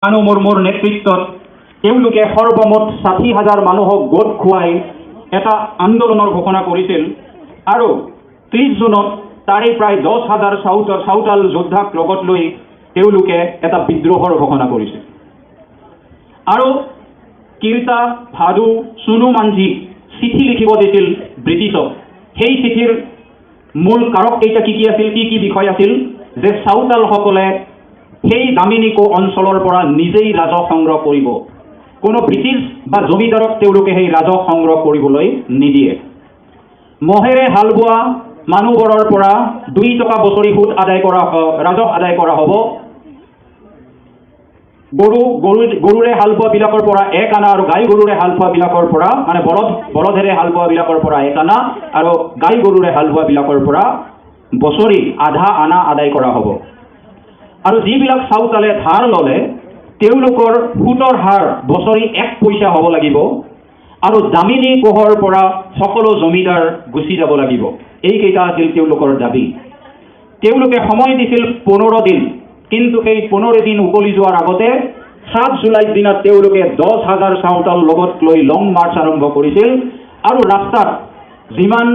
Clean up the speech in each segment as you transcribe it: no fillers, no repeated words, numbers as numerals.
কানু মুৰ্মুৰ নেতৃত্বত তেওঁলোকে সৰ্বমুঠ ৬০,০০০ মানুহক গোট খুৱাই এটা আন্দোলনৰ ঘোষণা কৰিছিল আৰু ৩০ জুনত তাৰে প্ৰায় ১০,০০০ চাওতাল যোদ্ধাক লগত লৈ তেওঁলোকে এটা বিদ্ৰোহৰ ঘোষণা কৰিছিল। আৰু কিৰ্তা, ভাদু, সোনু মাঞ্জি চিঠি লিখিব দিছিল ব্ৰিটিছক। সেই চিঠিৰ মূল কাৰককেইটা কি আছিল, কি বিষয় আছিল যে চাওতালসকলে সেই দামিনীকো অঞ্চলৰ পৰা নিজেই ৰাজহ সংগ্ৰহ কৰিব। কোনো ব্ৰিটিছ বা জমিদাৰক তেওঁলোকে সেই ৰাজহ সংগ্ৰহ কৰিবলৈ নিদিয়ে। মহেৰে হাল বোৱা মানুহবোৰৰ পৰা ২ টকা বছৰি সুদ আদায় কৰা ৰাজহ আদায় কৰা হ'ব। গৰুৰে হাল বোৱাবিলাকৰ পৰা ১ আনা আৰু গাই গৰুৰে হাল বোৱাবিলাকৰ পৰা মানে বলধেৰে হাল বোৱাবিলাকৰ পৰা ১ আনা আৰু গাই গৰুৰে হাল বোৱাবিলাকৰ পৰা বছৰি আধা আনা আদায় কৰা হ'ব। আৰু যিবিলাক চাওতালে ধাৰ ল'লে তেওঁলোকৰ সুতৰ হাৰ বছৰি ১ পইচা হ'ব লাগিব আৰু দামিনী কোহৰ পৰা সকলো জমিদাৰ গুচি যাব লাগিব। এইকেইটা আছিল তেওঁলোকৰ দাবী। তেওঁলোকে সময় দিছিল ১৫ দিন, কিন্তু সেই ১৫ দিন উকলি যোৱাৰ আগতে ৭ জুলাইৰ দিনা তেওঁলোকে ১০,০০০ চাওতাল লগত লৈ লং মাৰ্চ আৰম্ভ কৰিছিল আৰু ৰাস্তাত যিমান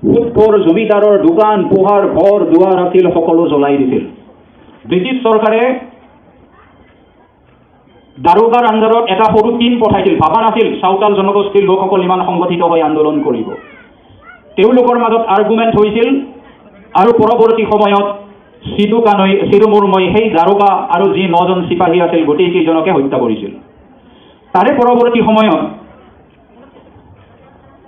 সুদখোৰ জমিদাৰৰ দোকান পোহাৰ ঘৰ দুৱাৰ আছিল সকলো জ্বলাই দিছিল। ব্ৰিটিছ চৰকাৰে দাৰোগাৰ আণ্ডাৰত এটা সৰু টীম পঠাইছিল। ভাবা নাছিল চাওতাল জনগোষ্ঠীৰ লোকসকল ইমান সংগঠিত হৈ আন্দোলন কৰিব। তেওঁলোকৰ মাজত আৰ্গুমেণ্ট হৈছিল আৰু পৰৱৰ্তী সময়ত সিধু মুৰ্মুই সেই দাৰোগা আৰু যি ৯জন চিপাহী আছিল গোটেইকেইজনকে হত্যা কৰিছিল। তাৰে পৰৱৰ্তী সময়ত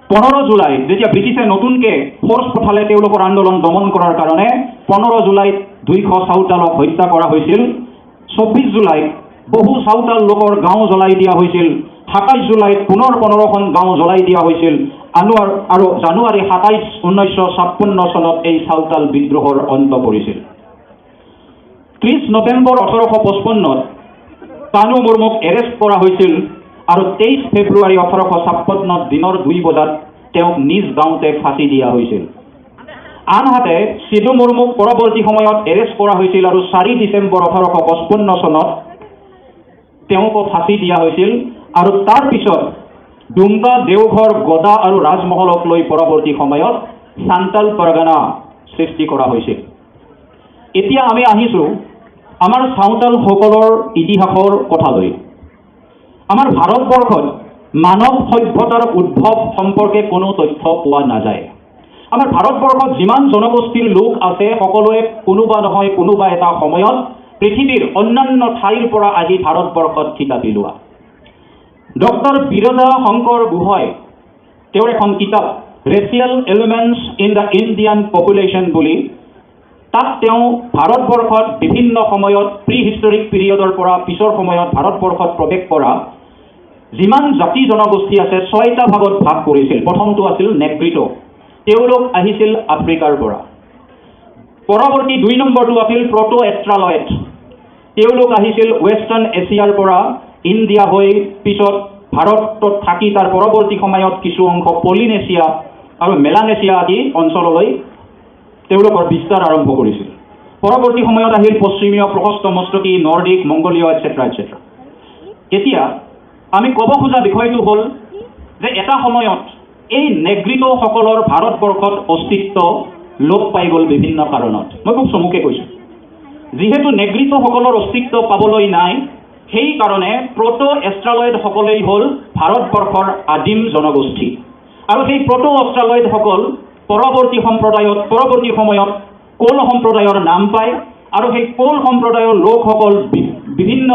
১৫ জুলাই যেতিয়া ব্ৰিটিছে নতুনকৈ ফ'ৰ্চ পঠালে তেওঁলোকৰ আন্দোলন দমন কৰাৰ কাৰণে ১৫ জুলাইত ২০০ চাওতালক হত্যা কৰা হৈছিল। ২৪ জুলাইত বহু চাওতাল লোকৰ গাঁও জ্বলাই দিয়া হৈছিল। ২৭ জুলাইত পুনৰ ১৫খন গাঁও জ্বলাই দিয়া হৈছিল আৰু জানুৱাৰী ২৭, ১৯৫৬ চনত এই চাওতাল বিদ্ৰোহৰ অন্ত পৰিছিল। ৩০ নৱেম্বৰ ১৮৫৫ত কানু মুৰ্মুক এৰেষ্ট কৰা হৈছিল আৰু ২৩ ফেব্ৰুৱাৰী ১৮৫৬ত দিনৰ ২ বজাত তেওঁক নিজ গাঁৱতে ফাঁচি দিয়া হৈছিল। আনহাতে সিধু মুৰ্মুক পৰৱৰ্তী সময়ত এৰেষ্ট কৰা হৈছিল আৰু ৪ ডিচেম্বৰ ১৮৫৫ চনত তেওঁকো ফাঁচি দিয়া হৈছিল আৰু তাৰ পিছত ডুমকা, দেওঘৰ, গদা আৰু ৰাজমহলক লৈ পৰৱৰ্তী সময়ত চান্তাল পৰগনা সৃষ্টি কৰা হৈছিল। এতিয়া আমি আহিছোঁ আমাৰ চাওতালসকলৰ ইতিহাসৰ কথালৈ। আমাৰ ভাৰতবৰ্ষত মানৱ সভ্যতাৰ উদ্ভৱ সম্পৰ্কে কোনো তথ্য পোৱা নাযায়। আমাৰ ভাৰতবৰ্ষত যিমান জনগোষ্ঠীৰ লোক আছে সকলোৱে কোনোবা নহয় কোনোবা এটা সময়ত পৃথিৱীৰ অন্যান্য ঠাইৰ পৰা আহি ভাৰতবৰ্ষত থিতাপি লোৱা। ডক্টৰ বিৰজা শংকৰ গোহাঁই তেওঁৰ এখন কিতাপ racial elements in the Indian population বুলি, তাত তেওঁ ভাৰতবৰ্ষত বিভিন্ন সময়ত প্ৰি হিষ্টৰিক পিৰিয়ডৰ পৰা পিছৰ সময়ত ভাৰতবৰ্ষত প্ৰৱেশ কৰা যিমান জাতি জনগোষ্ঠী আছে ৬টা ভাগত ভাগ কৰিছিল। প্ৰথমটো আছিল নেগ্ৰিটো, তেওঁলোক আহিছিল আফ্ৰিকাৰ পৰা। পৰৱৰ্তী ২ নম্বৰটো আছিল প্ৰটো এষ্ট্ৰালয়েড, তেওঁলোক আহিছিল ৱেষ্টাৰ্ণ এছিয়াৰ পৰা ইণ্ডিয়া হৈ পিছত ভাৰতত থাকি তাৰ পৰৱৰ্তী সময়ত কিছু অংশ পলিনেছিয়া আৰু মেলানেছিয়া আদি অঞ্চললৈ তেওঁলোকৰ বিস্তাৰ আৰম্ভ কৰিছিল। পৰৱৰ্তী সময়ত আহিল পশ্চিমীয়, প্ৰশস্ত মস্তকী, নৰ্ডিক, মংগোলীয় এটচেট্ৰা এটচেট্ৰা। এতিয়া আমি ক'ব খোজা বিষয়টো হ'ল যে এটা সময়ত এই নেগ্ৰিটোসকলৰ ভাৰতবৰ্ষত অস্তিত্ব লোপ পাই গ'ল বিভিন্ন কাৰণত। মই খুব চমুকে কৈছোঁ, যিহেতু নেগ্ৰিটোসকলৰ অস্তিত্ব পাবলৈ নাই, সেইকাৰণে প্ৰটো এষ্ট্ৰালয়েডসকলেই হ'ল ভাৰতবৰ্ষৰ আদিম জনগোষ্ঠী। আৰু সেই প্ৰটো এষ্ট্ৰালয়েডসকল পৰৱৰ্তী সময়ত কোল সম্প্ৰদায়ৰ নাম পায় আৰু সেই কোল সম্প্ৰদায়ৰ লোকসকল বিভিন্ন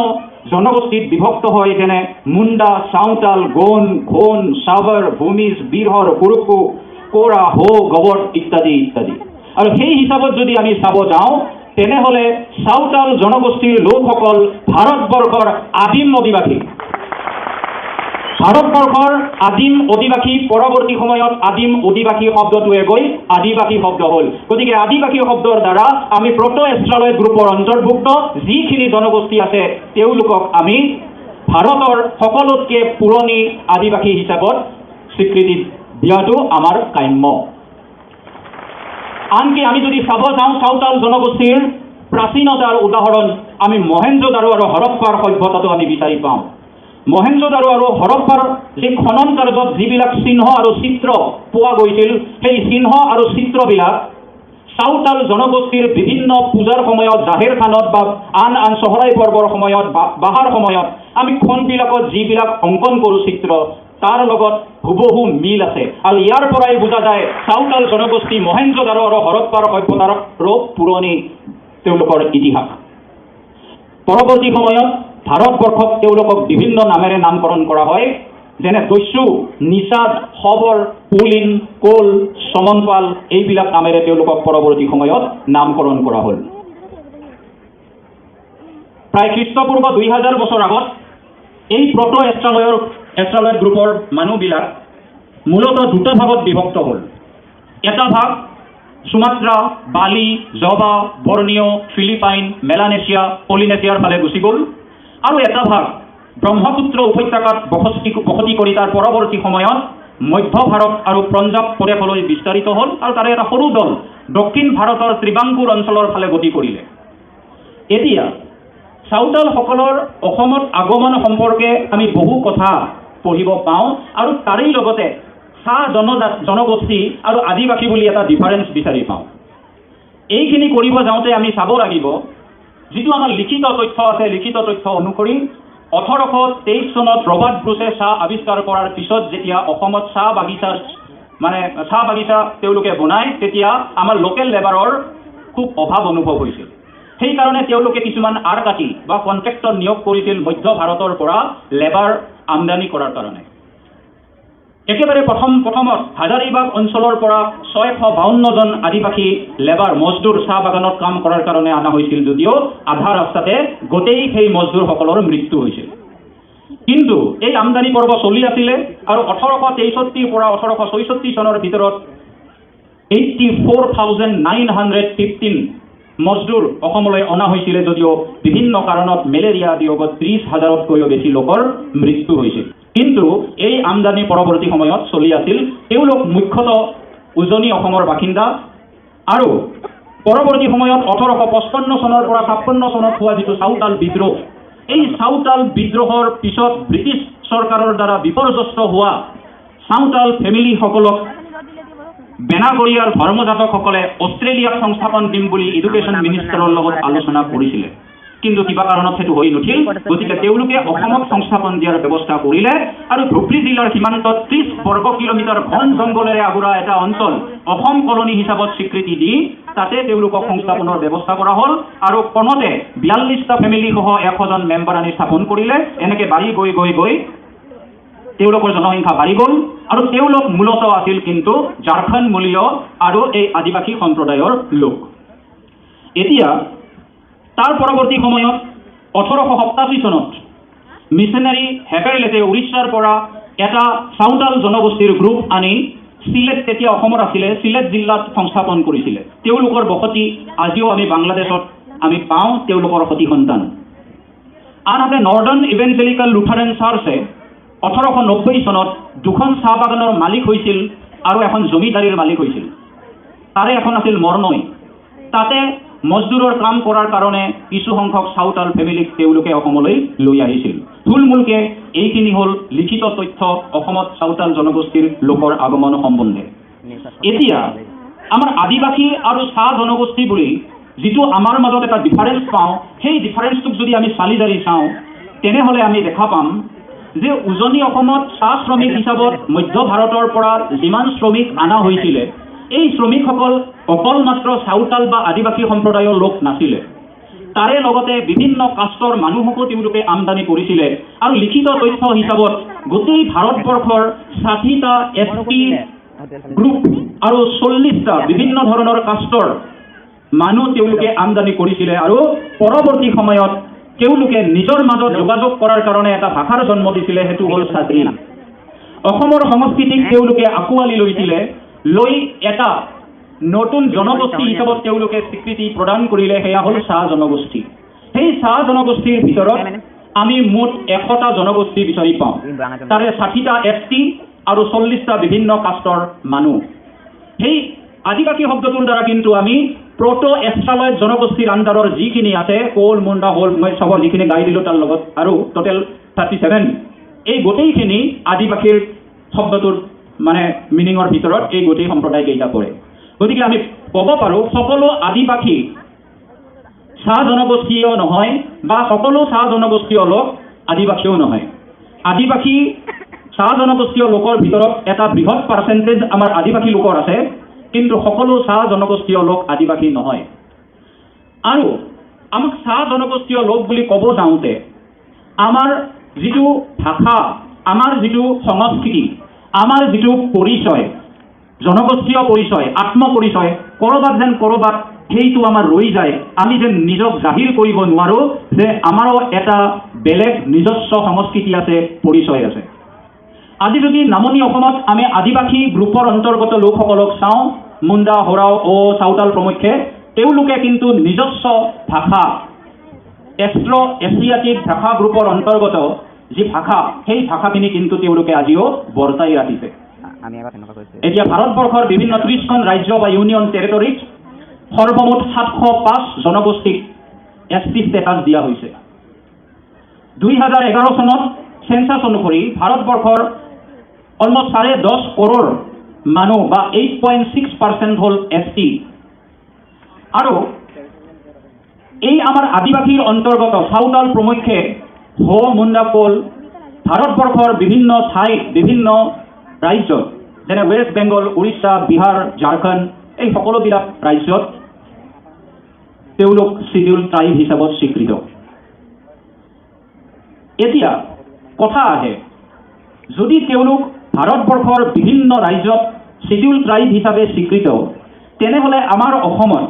জনগোষ্ঠীত বিভক্ত হয়, যেনে মুণ্ডা, চাওতাল, গোন, ঘোন, চাবৰ, ভূমিজ, বিৰহৰ, কুৰুকু, কোৰা, হো, গৱট ইত্যাদি ইত্যাদি। আৰু সেই হিচাপত যদি আমি চাব যাওঁ তেনেহ'লে চাওতাল জনগোষ্ঠীৰ লোকসকল ভাৰতবৰ্ষৰ আদিম অধিবাসী। ভাৰতবৰ্ষৰ আদিম অধিবাসী পৰৱৰ্তী সময়ত আদিম অধিবাসী শব্দটোৱে গৈ আদিবাসী শব্দ হ'ল। গতিকে আদিবাসী শব্দৰ দ্বাৰা আমি প্ৰটো এষ্ট্ৰালয়েড গ্ৰুপৰ অন্তৰ্ভুক্ত যিখিনি জনগোষ্ঠী আছে তেওঁলোকক আমি ভাৰতৰ সকলোতকৈ পুৰণি আদিবাসী হিচাপত স্বীকৃতি দিয়াটো আমাৰ কাম্য। আনকি আমি যদি চাব যাওঁ চাওতাল জনগোষ্ঠীৰ প্ৰাচীনতাৰ উদাহৰণ আমি মহেঞ্জোদাৰো আৰু হৰপ্পাৰ সভ্যতাটো আমি বিচাৰি পাওঁ। মহেঞ্জোদাৰো আৰু হৰপ্পাৰ যি খনন কাৰ্যত যিবিলাক চিহ্ন আৰু চিত্ৰ পোৱা গৈছিল, সেই চিহ্ন আৰু চিত্ৰবিলাক চাওতাল জনগোষ্ঠীৰ বিভিন্ন পূজাৰ সময়ত, জাহেৰ খানত বা আন আন চহৰাই পৰ্বৰ সময়ত, বাহাৰ সময়ত আমি খনবিলাকত যিবিলাক অংকন কৰোঁ চিত্ৰ, তাৰ লগত হুবহু মিল আছে। আৰু ইয়াৰ পৰাই বুজা যায় চাওতাল জনগোষ্ঠী মহেঞ্জোদাৰো আৰু হৰপ্পাৰ সভ্যতাৰ পুৰণি তেওঁলোকৰ ইতিহাস। পৰৱৰ্তী সময়ত ভাৰতবৰ্ষক তেওঁলোকক বিভিন্ন নামেৰে নামকৰণ কৰা হয়, যেনে দস্যু, নিষাদ, সবৰ, পুলিন, কোল, চমনপাল, এইবিলাক নামেৰে তেওঁলোকক পৰৱৰ্তী সময়ত নামকৰণ কৰা হ'ল। প্ৰায় খ্ৰীষ্টপূৰ্ব 2000 বছৰ আগত এই প্ৰট' এষ্ট্ৰালয়েড গ্ৰুপৰ মানুহবিলাক মূলতঃ দুটা ভাগত বিভক্ত হ'ল। এটা ভাগ সুমাত্ৰা, বালি, জবা, বৰ্নিঅ', ফিলিপাইন, মেলানেছিয়া, পলিনেছিয়াৰ ফালে গুচি গ'ল, আৰু এটা ভাগ ব্ৰহ্মপুত্ৰ উপত্যকাত বসতি কৰি তাৰ পৰৱৰ্তী সময়ত মধ্য ভাৰত আৰু পঞ্জাৱ প্ৰদেশলৈ বিস্তাৰিত হ'ল, আৰু তাৰে এটা সৰু দল দক্ষিণ ভাৰতৰ ত্ৰিবাংকুৰ অঞ্চলৰ ফালে গতি কৰিলে। এতিয়া চাওতালসকলৰ অসমত আগমন সম্পৰ্কে আমি বহু কথা পঢ়িব পাওঁ, আৰু তাৰেই লগতে চাহ জনগোষ্ঠী আৰু আদিবাসী বুলি এটা ডিফাৰেঞ্চ বিচাৰি পাওঁ। এইখিনি কৰিব যাওঁতে আমি চাব লাগিব, যিটো আমাৰ লিখিত তথ্য আছে, লিখিত তথ্য অনুসৰি 1823 চনত ৰবাৰ্ট ব্ৰুচে চাহ আৱিষ্কাৰ কৰাৰ পিছত যেতিয়া অসমত চাহ বাগিচা তেওঁলোকে বনায়, তেতিয়া আমাৰ লোকেল লেবাৰৰ খুব অভাৱ অনুভৱ হৈছিল। সেইকাৰণে তেওঁলোকে কিছুমান আৰ কাটি বা কণ্ট্ৰেক্টৰ নিয়োগ কৰিছিল মধ্য ভাৰতৰ পৰা লেবাৰ আমদানি কৰাৰ কাৰণে। একেবাৰে প্ৰথমত হাজাৰিবাগ অঞ্চলৰ পৰা 652 জন আদিবাসী লেবাৰ মজদুৰ চাহ বাগানত কাম কৰাৰ কাৰণে অনা হৈছিল, যদিও আধা ৰাস্তাতে গোটেই সেই মজদুৰসকলৰ মৃত্যু হৈছিল। কিন্তু এই আমদানি পৰ্ব চলি আছিলে, আৰু 1863 পৰা 1866 চনৰ ভিতৰত 84,915 মজদুৰ অসমলৈ অনা হৈছিলে, যদিও বিভিন্ন কাৰণত মেলেৰিয়া বিয়োগত 30,000তকৈও বেছি লোকৰ মৃত্যু হৈছিল। কিন্তু এই আমদানি পৰৱৰ্তী সময়ত চলি আছিল। তেওঁলোক মুখ্যতঃ উজনি অসমৰ বাসিন্দা, আৰু পৰৱৰ্তী সময়ত 1855 চনৰ পৰা 56 চনত হোৱা যিটো চাওতাল বিদ্ৰোহ, এই চাওতাল বিদ্ৰোহৰ পিছত ব্ৰিটিছ চৰকাৰৰ দ্বাৰা বিপৰ্যস্ত হোৱা চাওতাল ফেমিলিসকলক বেনাগৰীয়াৰ ধৰ্মজাতকসকলে অষ্ট্ৰেলিয়াত সংস্থাপন দিম বুলি এডুকেশ্যন মিনিষ্টাৰৰ লগত আলোচনা কৰিছিলে, কিন্তু কিবা কাৰণত সেইটো হৈ নুঠিল। গতিকে তেওঁলোকে অসমত সংস্থাপন দিয়াৰ ব্যৱস্থা কৰিলে, আৰু ধুবুৰী জিলাৰ সীমান্তত 30 বৰ্গ কিলোমিটাৰ ঘন জংঘলেৰে আগুৰা এটা অঞ্চল অসম কলনী হিচাপত স্বীকৃতি দি তাতে তেওঁলোকক সংস্থাপনৰ ব্যৱস্থা কৰা হ'ল, আৰু কণতে 42টা ফেমিলি সহ 100 জন মেম্বাৰ আনি স্থাপন কৰিলে। এনেকৈ বাঢ়ি গৈ গৈ গৈ তেওঁলোকৰ জনসংখ্যা বাঢ়ি গ'ল, আৰু তেওঁলোক মূলতঃ আছিল কিন্তু ঝাৰখণ্ড মূলীয় আৰু এই আদিবাসী সম্প্ৰদায়ৰ লোক। এতিয়া তাৰ পৰৱৰ্তী সময়ত 1887 চনত মিছনেৰী হেকাৰলেটে উৰিষ্যাৰ পৰা এটা চাওতাল জনগোষ্ঠীৰ গ্ৰুপ আনি চিলেট, তেতিয়া অসমত আছিলে, চিলেট জিলাত সংস্থাপন কৰিছিলে। তেওঁলোকৰ বসতি আজিও আমি বাংলাদেশত আমি পাওঁ, তেওঁলোকৰ সতি সন্তান। আনহাতে নৰ্দাৰ্ণ ইভেঞ্জেলিকেল লুথাৰেন চাৰ্চে 1890 চনত 2খন চাহ বাগানৰ মালিক হৈছিল, আৰু এখন জমিদাৰীৰ মালিক হৈছিল। তাৰে এখন আছিল মৰনৈ। তাতে মজদুৰৰ কাম কৰাৰ কাৰণে কিছু সংখ্যক চাওতাল ফেমিলিক তেওঁলোকে অসমলৈ লৈ আহিছিল। থুলমূলকে এইখিনি হ'ল লিখিত তথ্য অসমত চাওতাল জনগোষ্ঠীৰ লোকৰ আগমন সম্বন্ধে। এতিয়া আমাৰ আদিবাসী আৰু চাহ জনগোষ্ঠী বুলি যিটো আমাৰ মাজত এটা ডিফাৰেঞ্চ পাওঁ, সেই ডিফাৰেঞ্চটোক যদি আমি চালি জাৰি চাওঁ, তেনেহ'লে আমি দেখা পাম যে উজনি অসমত চাহ শ্ৰমিক হিচাপত মধ্য ভাৰতৰ পৰা যিমান শ্ৰমিক অনা হৈছিলে, এই শ্ৰমিকসকল অকল মাত্ৰ চাওতাল বা আদিবাসী সম্প্ৰদায়ৰ লোক নাছিলে। তাৰে লগতে বিভিন্ন কাষ্টৰ মানুহকো তেওঁলোকে আমদানি কৰিছিলে, আৰু লিখিত তথ্য হিচাপত গোটেই ভাৰতবৰ্ষৰ 60টা ST গ্ৰুপ আৰু 40টা বিভিন্ন ধৰণৰ কাষ্টৰ মানুহ তেওঁলোকে আমদানি কৰিছিলে, আৰু পৰৱৰ্তী সময়ত তেওঁলোকে নিজৰ মাজত যোগাযোগ কৰাৰ কাৰণে এটা ভাষাৰ জন্ম দিছিলে, সেইটো হ'ল চাদ্ৰী। অসমৰ সংস্কৃতিক তেওঁলোকে আঁকোৱালি লৈছিলে, লৈ এটা নতুন জনগোষ্ঠী হিচাপত তেওঁলোকে স্বীকৃতি প্ৰদান কৰিলে, সেয়া হ'ল চাহ জনগোষ্ঠী। সেই চাহ জনগোষ্ঠীৰ ভিতৰত আমি মুঠ 100টা জনগোষ্ঠী বিচাৰি পাওঁ। তাৰে 60টা ST আৰু 40টা বিভিন্ন কাষ্টৰ মানুহ। সেই আদিবাসী শব্দটোৰ দ্বাৰা কিন্তু আমি প্ৰটো এষ্ট্ৰালয়েড জনগোষ্ঠীৰ আণ্ডাৰৰ যিখিনি আছে কোল মুণ্ডা হোল মই চবৰ যিখিনি গাই দিলোঁ তাৰ লগত আৰু টোটেল 37 এই গোটেইখিনি আদিবাসীৰ শব্দটোৰ মানে মিনিঙৰ ভিতৰত এই গোটেই সম্প্ৰদায়কেইটা পৰে গতিকে আমি ক'ব পাৰোঁ সকলো আদিবাসী চাহ জনগোষ্ঠীয় নহয় বা সকলো চাহ জনগোষ্ঠীয় লোক আদিবাসীও নহয় আদিবাসী চাহ জনগোষ্ঠীয় লোকৰ ভিতৰত এটা বৃহৎ পাৰ্চেণ্টেজ আমাৰ আদিবাসী লোকৰ আছে কিন্তু সকলো চাহ জনগোষ্ঠীয় লোক আদিবাসী নহয় আৰু আমাক চাহ জনগোষ্ঠীয় লোক বুলি ক'ব যাওঁতে আমাৰ যিটো ভাষা আমাৰ যিটো সংস্কৃতি আমাৰ যিটো পৰিচয় জনগোষ্ঠীয় পৰিচয় আত্মপৰিচয় ক'ৰবাত সেইটো আমাৰ ৰৈ যায় আমি যেন নিজক জাহিৰ কৰিব নোৱাৰোঁ যে আমাৰো এটা বেলেগ নিজস্ব সংস্কৃতি আছে পৰিচয় আছে আজি যদি নামনি অসমত আমি আদিবাসী গ্ৰুপৰ অন্তৰ্গত লোকসকলক চাওঁ মুণ্ডা হোৰাও চাওতাল প্ৰমুখ্যে তেওঁলোকে কিন্তু নিজস্ব ভাষা এষ্ট্ৰ এছিয়াটিক ভাষা গ্ৰুপৰ অন্তৰ্গত যি ভাষা সেই ভাষাখিনি কিন্তু তেওঁলোকে আজিও বৰ্তাই ৰাখিছে এতিয়া ভাৰতবৰ্ষৰ বিভিন্ন 30খন ৰাজ্য বা ইউনিয়ন টেৰিটৰীত সৰ্বমুঠ 705 জনগোষ্ঠীক এছটি ষ্টেটাছ দিয়া হৈছে 2011 চনত সেন্সাছ অনুসৰি ভাৰতবৰ্ষৰ অলমষ্ট 10.5 কৰোৰ মানুহ বা 8.6% হ'ল এছটি আৰু এই আমাৰ আদিবাসীৰ অন্তৰ্গত চাওতাল প্ৰমুখ্যে হো মুণ্ডা কোল ভাৰতবৰ্ষৰ বিভিন্ন ঠাইত বিভিন্ন ৰাজ্যত যেনে ৱেষ্ট বেংগল উৰিষ্যা বিহাৰ ঝাৰখণ্ড এই সকলোবিলাক ৰাজ্যত তেওঁলোক শিডিউল ট্ৰাইব হিচাপত স্বীকৃত এতিয়া কথা আহে যদি তেওঁলোক ভাৰতবৰ্ষৰ বিভিন্ন ৰাজ্যত শিডিউল ট্ৰাইব হিচাপে স্বীকৃত তেনেহ'লে আমাৰ অসমত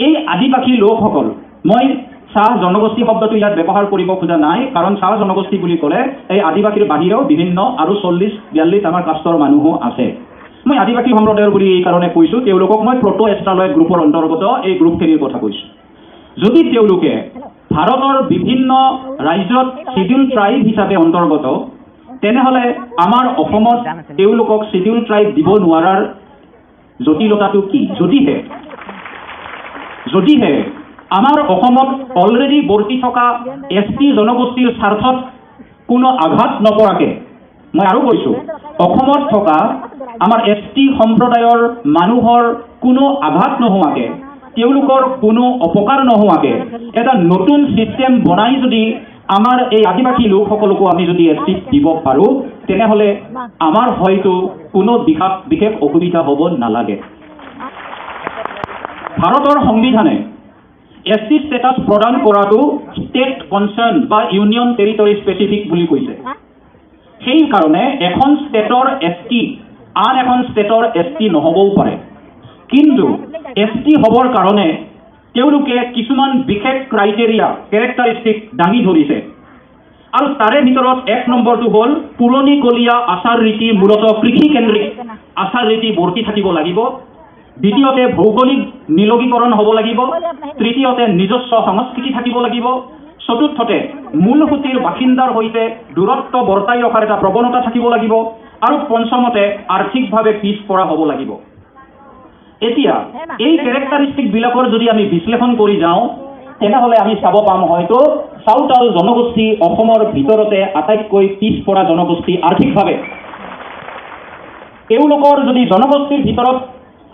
এই আদিবাসী লোকসকল মই চাহ জনগোষ্ঠী শব্দটো ইয়াত ব্যৱহাৰ কৰিব খোজা নাই কাৰণ চাহ জনগোষ্ঠী বুলি ক'লে এই আদিবাসীৰ বাহিৰেও বিভিন্ন আৰু 40-42 আমাৰ কাষ্টৰ মানুহো আছে মই আদিবাসী সম্প্ৰদায়ৰ বুলি এই কাৰণে কৈছোঁ তেওঁলোকক মই প্ৰটো এষ্ট্ৰালয়েড গ্ৰুপৰ অন্তৰ্গত এই গ্ৰুপখিনিৰ কথা কৈছোঁ যদি তেওঁলোকে ভাৰতৰ বিভিন্ন ৰাজ্যত শিডিউল ট্ৰাইব হিচাপে অন্তৰ্গত তেনেহ'লে আমাৰ অসমত তেওঁলোকক শিডিউল ট্ৰাইব দিব নোৱাৰাৰ জটিলতাটো কি যদিহে আমাৰ অসমত অলৰেডি বৰ্তি থকা এছটি জনগোষ্ঠীৰ স্বাৰ্থত কোনো আঘাত নপৰাকৈ মই আৰু কৈছোঁ অসমত থকা আমাৰ এছটি সম্প্ৰদায়ৰ মানুহৰ কোনো আঘাত নোহোৱাকৈ তেওঁলোকৰ কোনো অপকাৰ নোহোৱাকৈ এটা নতুন ছিষ্টেম বনাই যদি আমাৰ এই আদিবাসী লোকসকলকো আমি যদি এছটি দিব পাৰোঁ তেনেহ'লে আমাৰ হয়তো কোনো বিশেষ অসুবিধা হ'ব নালাগে ভাৰতৰ সংবিধানে এছটি ষ্টেটাছ প্ৰদান কৰাটো ষ্টেট কনচাৰ্ণ বা ইউনিয়ন টেৰিটৰী স্পেচিফিক বুলি কৈছে সেইকাৰণে এখন ষ্টেটৰ এছটি আন এখন ষ্টেটৰ এছটি নহ'বও পাৰে কিন্তু এছটি হ'বৰ কাৰণে তেওঁলোকে কিছুমান বিশেষ ক্ৰাইটেৰিয়া কেৰেক্টাৰিষ্টিক দাঙি ধৰিছে আৰু তাৰে ভিতৰত 1 নম্বৰটো হ'ল পুৰণিকলীয়া আচাৰ ৰীতি মূলতঃ কৃষিকেন্দ্ৰিক আচাৰ ৰীতি বৰ্তি থাকিব লাগিব দ্বিতীয়তে ভৌগোলিক নিলগীকৰণ হ'ব লাগিব তৃতীয়তে নিজস্ব সংস্কৃতি থাকিব লাগিব চতুৰ্থতে মূলসুঁতিৰ বাসিন্দাৰ সৈতে দূৰত্ব বৰ্তাই ৰখাৰ এটা প্ৰৱণতা থাকিব লাগিব আৰু পঞ্চমতে আৰ্থিকভাৱে পিছপৰা হ'ব লাগিব এতিয়া এই কেৰেক্টাৰিষ্টিকবিলাকৰ যদি আমি বিশ্লেষণ কৰি যাওঁ তেনেহ'লে আমি চাব পাম হয়তো চাওতাল জনগোষ্ঠী অসমৰ ভিতৰতে আটাইতকৈ পিছপৰা জনগোষ্ঠী আৰ্থিকভাৱে তেওঁলোকৰ যদি জনগোষ্ঠীৰ ভিতৰত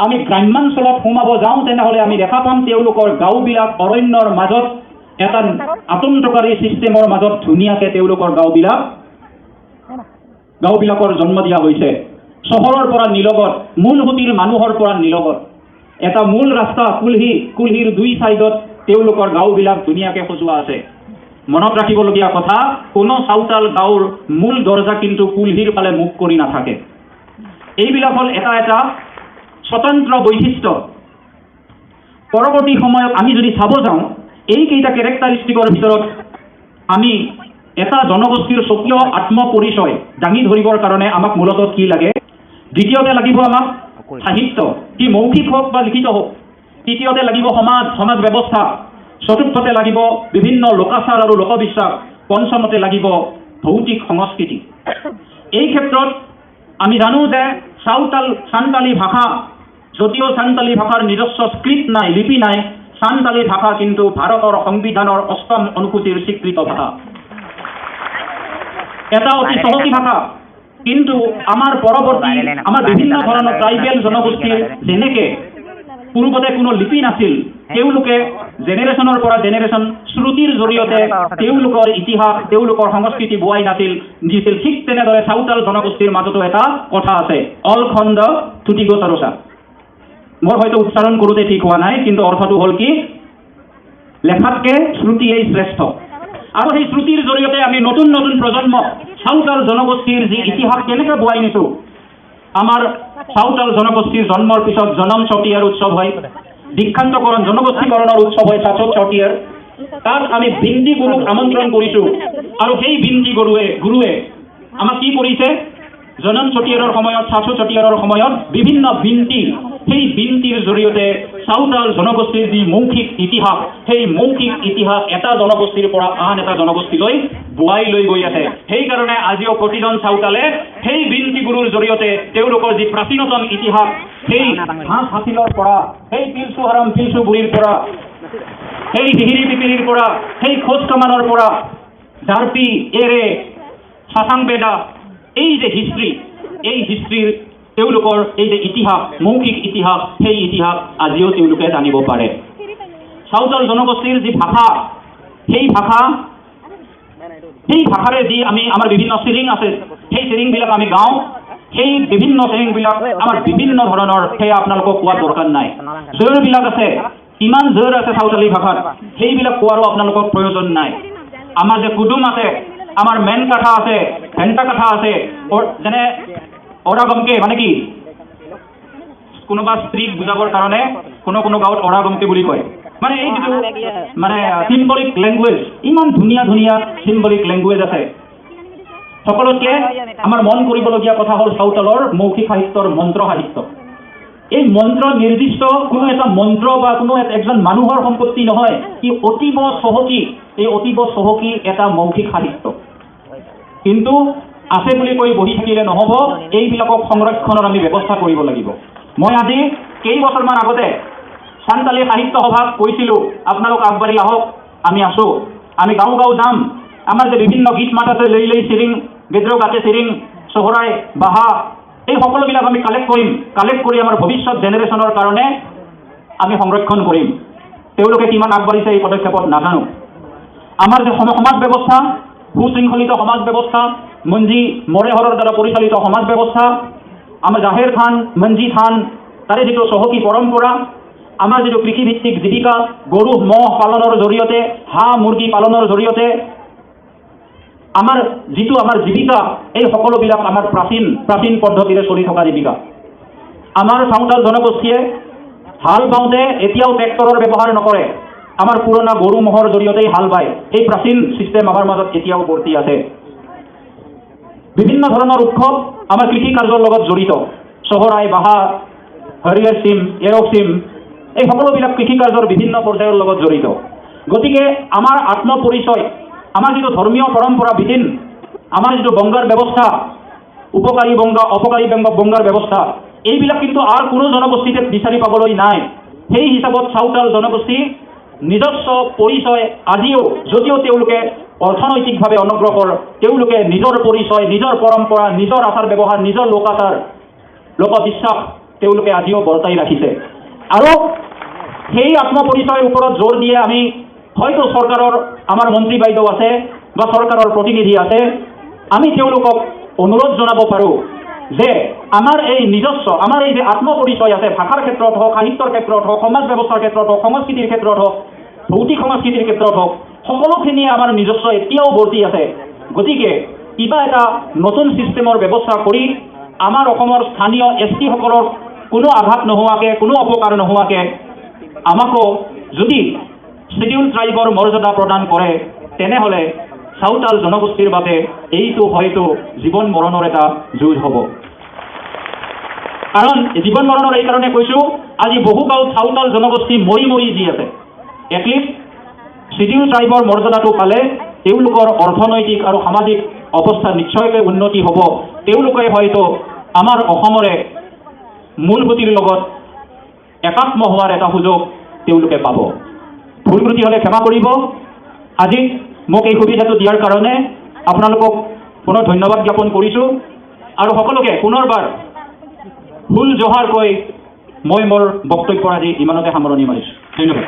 আমি গ্ৰাম্যাঞ্চলত সোমাব যাওঁ তেনেহ'লে আমি দেখা পাম তেওঁলোকৰ গাঁওবিলাক অৰণ্যৰ মাজত এটা আতংককাৰী ছিষ্টেমৰ মাজত ধুনীয়াকৈ তেওঁলোকৰ গাঁওবিলাকৰ জন্ম দিয়া হৈছে চহৰৰ পৰা নিলগত মূলসুঁতিৰ মানুহৰ পৰা নিলগত এটা মূল ৰাস্তা কুলহিৰ 2 ছাইডত তেওঁলোকৰ গাঁওবিলাক ধুনীয়াকৈ সজোৱা আছে মনত ৰাখিবলগীয়া কথা কোনো চাওতাল গাঁৱৰ মূল দৰ্জা কিন্তু কুলহিৰ ফালে মুখ কৰি নাথাকে এইবিলাক হ'ল এটা স্বতন্ত্ৰ বৈশিষ্ট্য পৰৱৰ্তী সময়ত আমি যদি চাব যাওঁ এইকেইটা কেৰেক্টাৰিষ্টিকৰ ভিতৰত আমি এটা জনগোষ্ঠীৰ স্বকীয় আত্মপৰিচয় দাঙি ধৰিবৰ কাৰণে আমাক মূলতঃ কি লাগে দ্বিতীয়তে লাগিব আমাক সাহিত্য কি মৌখিক হোক বা লিখিত হোক তৃতীয়তে লাগিব সমাজ ব্যৱস্থা চতুৰ্থতে লাগিব বিভিন্ন লোকাচাৰ আৰু লোকবিশ্বাস পঞ্চমতে লাগিব ভৌতিক সংস্কৃতি এই ক্ষেত্ৰত আমি জানো যে সান্তালী ভাষা যদিও সান্তালী ভাষাৰ নিজস্ব স্ক্ৰিপ্ট নাই, লিপি নাই, সান্তালী ভাষা কিন্তু ভাৰতৰ সংবিধানৰ ৮ম অনুসূচীৰ স্বীকৃত ভাষা। এটা অতি চহকী ভাষা, কিন্তু আমাৰ পৰৱৰ্তী আমাৰ বিভিন্ন ধৰণৰ ট্ৰাইবেল জনগোষ্ঠীৰ যেনেকে পূৰ্বতে কোনো লিপি নাছিল, তেওঁলোকে জেনেৰেশ্যনৰ পৰা জেনেৰেশ্যন শ্ৰুতিৰ জৰিয়তে তেওঁলোকৰ ইতিহাস, তেওঁলোকৰ সংস্কৃতি বোৱাই দিছিল। ঠিক তেনেদৰে চাওতাল জনগোষ্ঠীৰ মাজতো এটা কথা আছে, অলখণ্ড থুটি গছৰচা। মোৰ হয়তো উচ্চাৰণ কৰোঁতে ঠিক হোৱা নাই, কিন্তু অৰ্থটো হ'ল কি, লেখাতকে শ্ৰুতিয়েই শ্ৰেষ্ঠ। আৰু সেই শ্ৰুতিৰ জৰিয়তে আমি নতুন নতুন প্ৰজন্মক চাওতাল জনগোষ্ঠীৰ যি ইতিহাস কেনেকৈ বোৱাই নিছোঁ। আমাৰ চাওতাল জনগোষ্ঠীৰ জন্মৰ পিছত জনম চতিয়াৰ উৎসৱ হয়, দীক্ষান্তকৰণ জনগোষ্ঠীকৰণৰ উৎসৱ হয় চাচত চতিয়াৰ। তাত আমি বিন্তি গুৰুক আমন্ত্ৰণ কৰিছোঁ, আৰু সেই বিন্তি গুৰুৱে আমাক কি কৰিছে, জনম চতিয়াৰৰ সময়ত, চাচো চতিয়াৰৰ সময়ত বিভিন্ন বিন্তি, সেই বিন্তিৰ জৰিয়তে চাওতাল জনগোষ্ঠীৰ যি মৌখিক ইতিহাস, সেই মৌখিক ইতিহাস এটা জনগোষ্ঠীৰ পৰা আন এটা জনগোষ্ঠীলৈ বোৱাই লৈ গৈ আছে। সেইকাৰণে আজিও প্ৰতিজন চাওতালে সেই বিন্তি গুৰুৰ জৰিয়তে তেওঁলোকৰ যি প্ৰাচীনতম ইতিহাস, সেই ঘাঁচ হাছিলৰ পৰা, সেই পিলচু হাৰাম পিলচু বুঢ়ীৰ পৰা, সেই দিহিৰি পিপিলিৰ পৰা, সেই খোজ কামানৰ পৰা, জাৰ্পি এৰে চাচাং বেদা, এই যে হিষ্ট্ৰী, এই হিষ্ট্ৰীৰ তেওঁলোকৰ এই যে ইতিহাস, মৌখিক ইতিহাস, সেই ইতিহাস আজিও তেওঁলোকে জানিব পাৰে। চাওতাল জনগোষ্ঠীৰ যি ভাষা, সেই ভাষাৰে যি আমাৰ বিভিন্ন চিৰিং আছে, সেই চিৰিংবিলাক আমি গাওঁ, সেই বিভিন্ন চিৰিংবিলাক আমাৰ বিভিন্ন ধৰণৰ, সেয়া আপোনালোকক কোৱাৰ দৰকাৰ নাই। জোৰবিলাক আছে, কিমান জোৰ আছে চাওতালী ভাষাত, সেইবিলাক কোৱাৰো আপোনালোকক প্ৰয়োজন নাই। আমাৰ যে কুডুম আছে, আমাৰ মেন কাঠা আছে, ভেণ্টা কাঠা আছে, যেনে অৰা গমকে মানে কি, কোনোবা স্ত্ৰীক বুজাবৰ কাৰণে কোনো গাঁৱত অৰা গমকে বুলি কয়। মানে এই যিটো মানে চিম্বলিক লেংগুৱেজ, ইমান ধুনীয়া ধুনীয়া চিম্বলিক লেংগুৱেজ আছে। সকলোতকে আমাৰ মন কৰিবলগীয়া কথা হ'ল চাওতালৰ মৌখিক সাহিত্যৰ মন্ত্ৰ সাহিত্য। এই মন্ত্ৰ নিৰ্দিষ্ট কোনো এটা মন্ত্ৰ বা কোনো একজন মানুহৰ সম্পত্তি নহয়, ই অতীব চহকী, এই অতীব চহকী এটা মৌখিক সাহিত্য। কিন্তু আছে বুলি কৈ বহি থাকিলে নহ'ব, এইবিলাকক সংৰক্ষণৰ আমি ব্যৱস্থা কৰিব লাগিব। মই আজি কেইবছৰমান আগতে সান্তালী সাহিত্য সভাত কৈছিলোঁ, আপোনালোক আগবাঢ়ি আহক, আমি আছোঁ, আমি গাঁও গাঁও যাম, আমাৰ যে বিভিন্ন গীত মাত আছে, লৈ চিৰিং, বেদ্ৰ গাতে চিৰিং, চহৰাই, বাহা, এই সকলোবিলাক আমি কালেক্ট কৰি আমাৰ ভৱিষ্যত জেনেৰেশ্যনৰ কাৰণে আমি সংৰক্ষণ কৰিম। তেওঁলোকে কিমান আগবাঢ়িছে এই পদক্ষেপত নাজানো। আমাৰ যে সমাজ ব্যৱস্থা, সুশৃংখলিত সমাজ ব্যৱস্থা, মঞ্জি মৰেহৰৰ দ্বাৰা পৰিচালিত সমাজ ব্যৱস্থা, আমাৰ জাহেৰ থান, মঞ্জি থান, তাৰে যিটো চহকী পৰম্পৰা, আমাৰ যিটো কৃষিভিত্তিক জীৱিকা, গৰু ম'হ পালনৰ জৰিয়তে, হাঁহ মুৰ্গী পালনৰ জৰিয়তে আমাৰ যিটো জীৱিকা, এই সকলোবিলাক আমাৰ প্ৰাচীন পদ্ধতিৰে চলি থকা জীৱিকা। আমাৰ চাওতাল জনগোষ্ঠীয়ে হাল বাওঁতে এতিয়াও ট্ৰেক্টৰৰ ব্যৱহাৰ নকৰে, আমাৰ পুৰণা গৰু ম'হৰ জৰিয়তেই হাল বায়। এই প্ৰাচীন ছিষ্টেম আমাৰ মাজত এতিয়াও বৰ্তি আছে। বিভিন্ন ধৰণৰ উৎসৱ আমাৰ কৃষি কাৰ্যৰ লগত জড়িত, চহৰাই, বাহা, হৰিয়াৰ চিম, এৰক চিম, এই সকলোবিলাক কৃষি কাৰ্যৰ বিভিন্ন পৰ্যায়ৰ লগত জড়িত। গতিকে আমাৰ আত্মপৰিচয়, আমাৰ যিটো ধৰ্মীয় পৰম্পৰা বিধিন, আমাৰ যিটো বংগাৰ ব্যৱস্থা, উপকাৰী বংগা, অপকাৰী বংগাৰ ব্যৱস্থা, এইবিলাক কিন্তু আৰু কোনো জনগোষ্ঠীতে বিচাৰি পাবলৈ নাই। সেই হিচাপত চাওতাল জনগোষ্ঠী নিজস্ব পৰিচয় আজিও, যদিও তেওঁলোকে অৰ্থনৈতিকভাৱে অনগ্ৰসৰ, তেওঁলোকে নিজৰ পৰিচয়, নিজৰ পৰম্পৰা, নিজৰ আচাৰ ব্যৱহাৰ, নিজৰ লোকাচাৰ, লোকবিশ্বাস তেওঁলোকে আজিও বৰ্তাই ৰাখিছে। আৰু সেই আত্মপৰিচয়ৰ ওপৰত জোৰ দিয়ে আমি হয়তো চৰকাৰৰ আমাৰ মন্ত্ৰী বাইদেউ আছে বা চৰকাৰৰ প্ৰতিনিধি আছে, আমি তেওঁলোকক অনুৰোধ জনাব পাৰোঁ যে আমাৰ এই নিজস্ব, আমাৰ এই যে আত্মপৰিচয় আছে, ভাষাৰ ক্ষেত্ৰত হওক, সাহিত্যৰ ক্ষেত্ৰত হওক, সমাজ ব্যৱস্থাৰ ক্ষেত্ৰত হওক, সংস্কৃতিৰ ক্ষেত্ৰত হওক, ভৌতিক সংস্কৃতিৰ ক্ষেত্ৰত হওক, সকলোখিনিয়ে আমাৰ নিজস্ব এতিয়াও বৰ্তি আছে। গতিকে কিবা এটা নতুন ছিষ্টেমৰ ব্যৱস্থা কৰি আমাৰ অসমৰ স্থানীয় ST সকলক কোনো আঘাত নোহোৱাকৈ, কোনো অপকাৰ নোহোৱাকৈ আমাকো যদি শিডিউল ট্ৰাইবৰ মৰ্যাদা প্ৰদান কৰে, তেনেহ'লে চাওতাল জনগোষ্ঠীৰ বাবে এইটো হয়তো জীৱন মৰণৰ এটা যুঁজ হ'ব। কাৰণ জীৱন মৰণৰ এই কাৰণে কৈছোঁ, আজি বহু গাঁৱত চাওতাল জনগোষ্ঠী মৰি যি আছে, এটলিষ্ট শিডিউল ট্ৰাইবৰ মৰ্যাদাটো পালে তেওঁলোকৰ অৰ্থনৈতিক আৰু সামাজিক অৱস্থা নিশ্চয়কৈ উন্নতি হ'ব। তেওঁলোকে হয়তো আমাৰ অসমৰে মূলসুঁতিৰ লগত একাত্ম হোৱাৰ এটা সুযোগ তেওঁলোকে পাব। ভুল ত্ৰুটি হ'লে ক্ষমা কৰিব। আজি মোক এই সুবিধাটো দিয়াৰ কাৰণে আপোনালোকক পুনৰ ধন্যবাদ জ্ঞাপন কৰিছোঁ আৰু সকলোকে পুনৰবাৰ ভুল জহাৰ কৈ মই মোৰ বক্তব্য আজি ইমানতে সামৰণি মাৰিছোঁ। ধন্যবাদ।